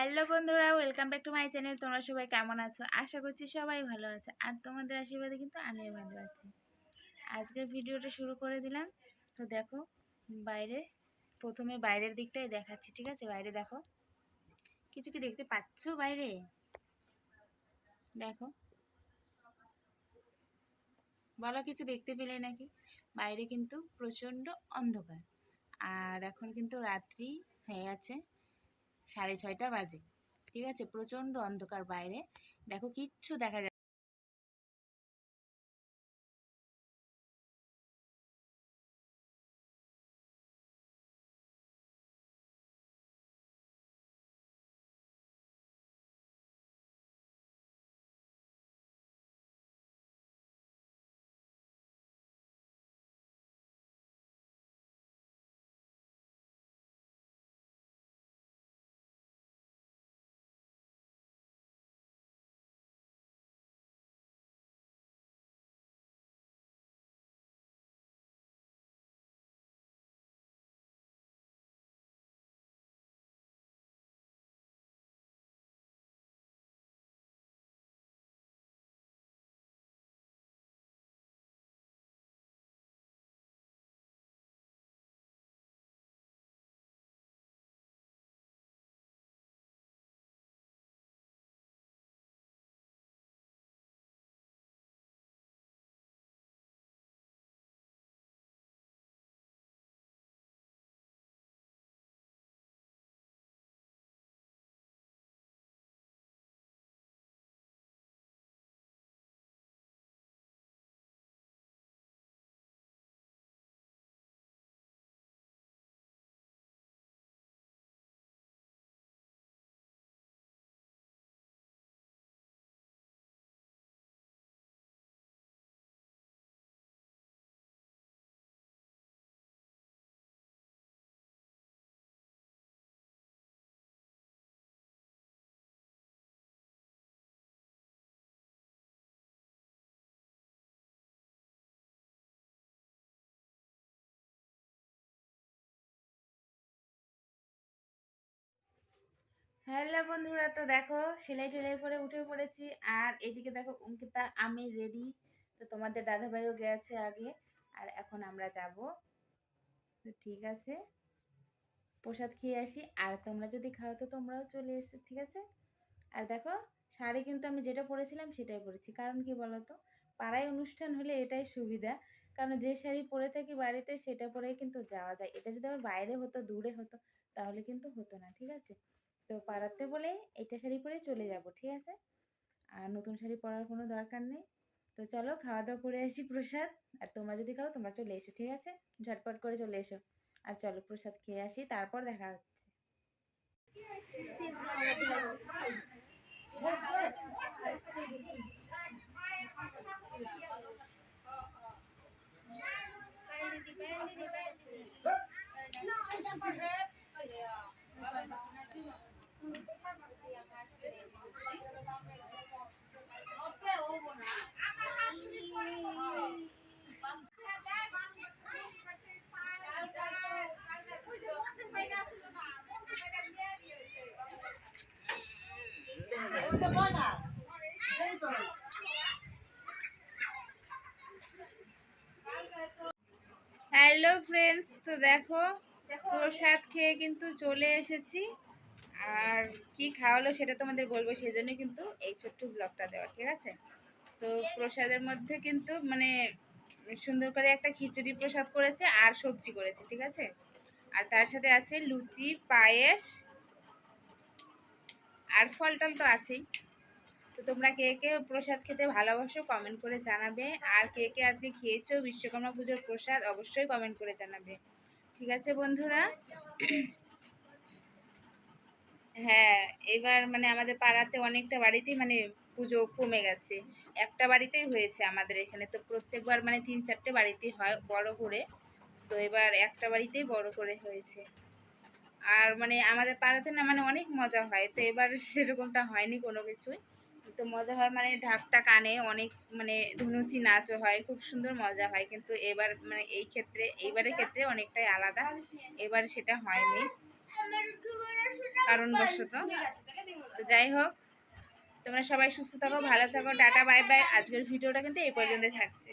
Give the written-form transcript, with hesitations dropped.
Hello বন্ধুরা, welcome back to my channel. তোমরা সবাই কেমন আছো? আশা করছি সবাই ভালো আছে, আর তোমাদের আশীর্বাদে কিন্তু আমিও ভালো আছি। আজকের ভিডিওটা শুরু করে দিলাম। তো দেখো, বাইরে প্রথমে বাইরের দিকটাই দেখাচ্ছি, ঠিক আছে? বাইরে দেখো, কিছু কি দেখতে পাচ্ছো? বাইরে দেখো, বলো কিছু দেখতে পেলে নাকি? বাইরে কিন্তু প্রচণ্ড অন্ধকার, আর এখন কিন্তু রাত্রি হয়ে গেছে, 6:30 বাজে। ঠিক আছে, প্রচণ্ড অন্ধকার বাইরে, দেখো কিচ্ছু দেখা যায়। হ্যালো বন্ধুরা, তো দেখো সেলাই টেলাই করে উঠে পড়েছি, আর এদিকে দেখো অঙ্কিতা আমি রেডি। তো তোমাদের দাদাভাইও গেছে আগে, আর এখন আমরা যাব। তো ঠিক আছে, প্রসাদ খেয়ে আসি, আর তোমরা যদি খাও তো তোমরাও চলে এসো, ঠিক আছে? আর দেখো, শাড়ি কিন্তু আমি যেটা পরেছিলাম সেটাই পরেছি, কারণ কি বলতো, পাড়ায় অনুষ্ঠান হলে এটাই সুবিধা। কারণ যে শাড়ি পরে থাকি বাড়িতে সেটা পরেই কিন্তু যাওয়া যায়। এটা যদি আবার বাইরে হতো, দূরে হতো, তাহলে কিন্তু হতো না, ঠিক আছে? তো পাড়াতে বলে এটা শাড়ি পরে চলে যাব, ঠিক আছে? আর নতুন শাড়ি পরার কোনো দরকার নেই। তো চলো খাওয়া দাওয়া করে আসি প্রসাদ। আর তোমরা যদি খাও তোমরা চলে এসো, ঠিক আছে? ঝটপট করে চলে এসো। আর চলো প্রসাদ খেয়ে আসি, তারপর দেখা হচ্ছে। হ্যালো ফ্রেন্ডস, তো দেখো প্রসাদ খেয়ে কিন্তু চলে এসেছি। আর কি খাওয়ালো সেটা তোমাদের বলবো, সেই জন্য কিন্তু এই ছোট্ট ব্লগটা দেওয়া, ঠিক আছে? তো প্রসাদের মধ্যে কিন্তু মানে সুন্দর করে একটা খিচুড়ি প্রসাদ করেছে, আর সবজি করেছে, ঠিক আছে? আর তার সাথে আছে লুচি, পায়েস, আর ফল টল তো আছেই। তো তোমরা কে কে প্রসাদ খেতে ভালোবাসো কমেন্ট করে জানাবে, আর কে কে আজকে খেয়েছো বিশ্বকর্মা পুজোর প্রসাদ অবশ্যই কমেন্ট করে জানাবে, ঠিক আছে বন্ধুরা? হ্যাঁ, এবার মানে আমাদের পাড়াতে অনেকটা বাড়িতেই মানে পুজো কমে গেছে। একটা বাড়িতেই হয়েছে আমাদের এখানে, তো প্রত্যেকবার মানে 3-4টে বাড়িতেই হয় বড় করে। তো এবার একটা বাড়িতেই বড় করে হয়েছে। আর মানে আমাদের পাড়াতে না মানে অনেক মজা হয়, তো এবার সেরকমটা হয়নি কোনো কিছুই। তো মজা হয় মানে ঢাকটা কানে অনেক, মানে ধুনুচি নাচও হয়, খুব সুন্দর মজা হয়। কিন্তু এবার মানে এইবারের ক্ষেত্রে অনেকটাই আলাদা, এবার সেটা হয়নি। কারণবশত। তো যাই হোক, তোমরা সবাই সুস্থ থাকো, ভালো থাকো, টাটা বাই বাই। আজকের ভিডিওটা কিন্তু এই পর্যন্ত থাকছে।